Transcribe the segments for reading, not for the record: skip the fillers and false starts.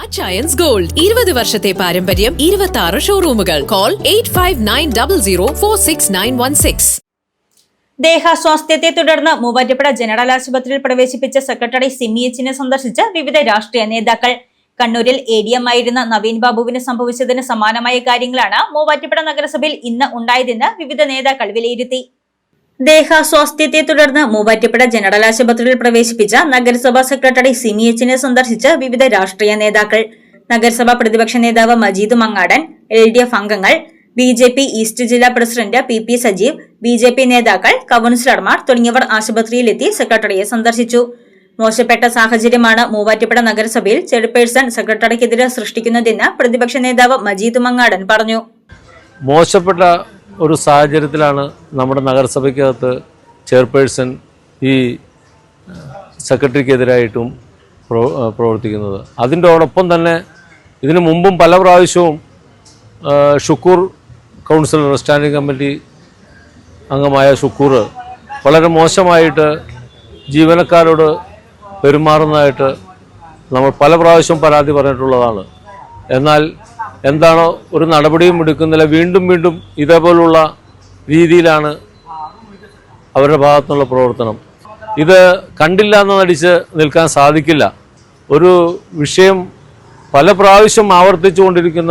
Achayans gold 20 വർഷത്തെ പാരമ്പര്യം 26 ഷോറൂമുകൾ. Call 8590046916. ദേഹാസ്വാസ്ഥ്യത്തെ തുടർന്ന് മൂവാറ്റുപുഴ ജനറൽ ആശുപത്രിയിൽ പ്രവേശിപ്പിച്ച സെക്രട്ടറി സിമിഎച്ചിനെ സന്ദർശിച്ച് വിവിധ രാഷ്ട്രീയ നേതാക്കൾ. കണ്ണൂരിൽ ADM ആയിരുന്ന നവീൻ ബാബുവിന് സംഭവിച്ചതിന് സമാനമായ കാര്യങ്ങളാണ് മൂവാറ്റുപുഴ നഗരസഭയിൽ ഇന്ന് ഉണ്ടായതെന്ന് വിവിധ നേതാക്കൾ വിലയിരുത്തി. ദേഹാസ്വാസ്ഥ്യത്തെ തുടർന്ന് മൂവാറ്റുപുഴ ജനറൽ ആശുപത്രിയിൽ പ്രവേശിപ്പിച്ച നഗരസഭാ സെക്രട്ടറി സിമിഎച്ചിനെ സന്ദർശിച്ച് വിവിധ രാഷ്ട്രീയ നേതാക്കൾ. നഗരസഭാ പ്രതിപക്ഷ നേതാവ് മജീദ് മങ്ങാടൻ, LDF അംഗങ്ങൾ, BJP ഈസ്റ്റ് ജില്ലാ പ്രസിഡന്റ് PP സജീവ്, BJP നേതാക്കൾ, കൌൺസിലർമാർ തുടങ്ങിയവർ ആശുപത്രിയിലെത്തി സെക്രട്ടറിയെ സന്ദർശിച്ചു. മോശപ്പെട്ട സാഹചര്യമാണ് മൂവാറ്റുപുഴ നഗരസഭയിൽ ചെയർപേഴ്സൺ സെക്രട്ടറിക്കെതിരെ സൃഷ്ടിക്കുന്നതെന്ന് പ്രതിപക്ഷ നേതാവ് മജീദ് മങ്ങാടൻ പറഞ്ഞു. മോശപ്പെട്ട ഒരു സാഹചര്യത്തിലാണ് നമ്മുടെ നഗരസഭയ്ക്കകത്ത് ചെയർപേഴ്സൺ ഈ സെക്രട്ടറിക്കെതിരായിട്ടും പ്രവർത്തിക്കുന്നത്. അതിൻ്റെയോടൊപ്പം തന്നെ ഇതിനു മുമ്പും പല പ്രാവശ്യവും ഷുക്കൂർ കൗൺസിലർ സ്റ്റാൻഡിംഗ് കമ്മിറ്റി അംഗമായ ഷുക്കൂർ വളരെ മോശമായിട്ട് ജീവനക്കാരോട് പെരുമാറുന്നതായിട്ട് നമ്മൾ പല പ്രാവശ്യം പരാതി പറഞ്ഞിട്ടുള്ളതാണ്. എന്നാൽ എന്താണോ ഒരു നടപടിയും എടുക്കുന്നില്ല, വീണ്ടും വീണ്ടും ഇതേപോലുള്ള രീതിയിലാണ് അവരുടെ ഭാഗത്തുനിന്നുള്ള പ്രവർത്തനം. ഇത് കണ്ടില്ല എന്ന് നടിച്ച് നിൽക്കാൻ സാധിക്കില്ല. ഒരു വിഷയം പല പ്രാവശ്യം ആവർത്തിച്ചു കൊണ്ടിരിക്കുന്ന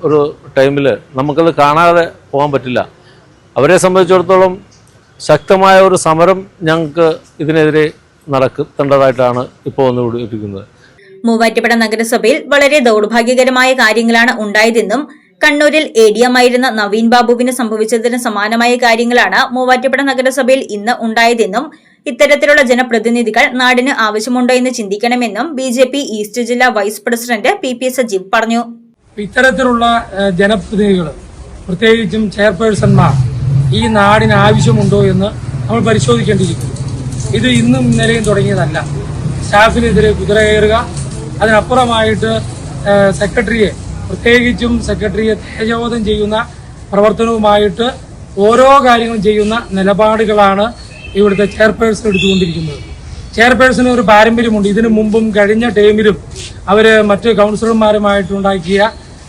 ഒരു ടൈമിൽ നമുക്കത് കാണാതെ പോകാൻ പറ്റില്ല. അവരെ സംബന്ധിച്ചിടത്തോളം ശക്തമായ ഒരു സമരം ഞങ്ങൾക്ക് ഇതിനെതിരെ നടത്തേണ്ടതായിട്ടാണ് ഇപ്പോൾ വന്നുകൊണ്ടിരിക്കുന്നത്. മൂവാറ്റുപുഴ നഗരസഭയിൽ വളരെ ദൗർഭാഗ്യകരമായ കാര്യങ്ങളാണ് ഉണ്ടായതെന്നും കണ്ണൂരിൽ ADM ആയിരുന്ന നവീൻ ബാബുവിന് സംഭവിച്ചതിന് സമാനമായ കാര്യങ്ങളാണ് മൂവാറ്റുപുഴ നഗരസഭയിൽ ഇന്ന് ഉണ്ടായതെന്നും ഇത്തരത്തിലുള്ള ജനപ്രതിനിധികൾ നാടിന് ആവശ്യമുണ്ടോ എന്ന് ചിന്തിക്കണമെന്നും BJP ഈസ്റ്റ് ജില്ലാ വൈസ് പ്രസിഡന്റ് PP സജീവ് പറഞ്ഞു. ഇത്തരത്തിലുള്ള ജനപ്രതിനിധികൾ, പ്രത്യേകിച്ചും ചെയർപേഴ്സൺമാർ ഈ നാടിന് ആവശ്യമുണ്ടോ എന്ന് നമ്മൾ പരിശോധിക്കേണ്ടിയിരിക്കുന്നു. ഇത് ഇന്നും ഇന്നലെയും തുടങ്ങിയതല്ല. സ്റ്റാഫിനെതിരെ കുതിര കയറുക, അതിനപ്പുറമായിട്ട് സെക്രട്ടറിയെ, പ്രത്യേകിച്ചും സെക്രട്ടറിയെ തേജോവധം ചെയ്യുന്ന പ്രവർത്തനവുമായിട്ട് ഓരോ കാര്യങ്ങളും ചെയ്യുന്ന നിലപാടുകളാണ് ഇവിടുത്തെ ചെയർപേഴ്സൺ എടുത്തുകൊണ്ടിരിക്കുന്നത്. ചെയർപേഴ്സണ് ഒരു പാരമ്പര്യമുണ്ട്. ഇതിനു മുമ്പും കഴിഞ്ഞ ടൈമിലും അവർ മറ്റ് കൗൺസിലർമാരുമായിട്ടുണ്ടാക്കിയ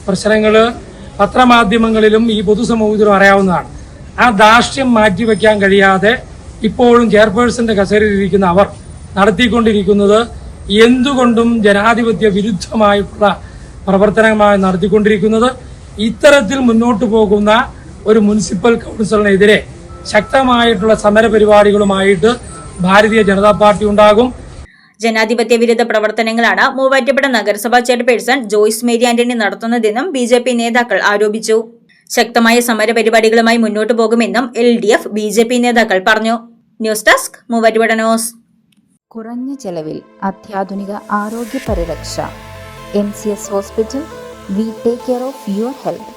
പ്രശ്നങ്ങൾ പത്രമാധ്യമങ്ങളിലും ഈ പൊതുസമൂഹത്തിലും അറിയാവുന്നതാണ്. ആ ധാർഷ്ട്യം മാറ്റിവെക്കാൻ കഴിയാതെ ഇപ്പോഴും ചെയർപേഴ്സന്റെ കസേരയിലിരിക്കുന്ന അവർ നടത്തിക്കൊണ്ടിരിക്കുന്നത് എന്തുകൊണ്ടും ജനാധിപത്യ വിരുദ്ധമായിട്ടുള്ള പ്രവർത്തനമായി നടത്തിക്കൊണ്ടിരിക്കുന്നത്. ഇത്തരത്തിൽ മുന്നോട്ട് പോകുന്ന ഒരു മുനിസിപ്പൽ കൗൺസിലറിനെതിരെ ശക്തമായിട്ടുള്ള സമരപരിപാടികളുമായിട്ട് ഭാരതീയ ജനതാ പാർട്ടി ഉണ്ടാകും. ജനാധിപത്യ വിരുദ്ധ പ്രവർത്തനങ്ങളാണ് മൂവാറ്റുപുഴ നഗരസഭാ ചെയർപേഴ്സൺ ജോയ്സ് മേരി ആന്റണി നടത്തുന്നതെന്നും BJP നേതാക്കൾ ആരോപിച്ചു. ശക്തമായ സമരപരിപാടികളുമായി മുന്നോട്ടു പോകുമെന്നും LDF BJP നേതാക്കൾ പറഞ്ഞു. News desk Muvattupuzha news. കുറഞ്ഞ ചെലവിൽ അത്യാധുനിക ആരോഗ്യ പരിരക്ഷ. MCS hospital. We take care of your health.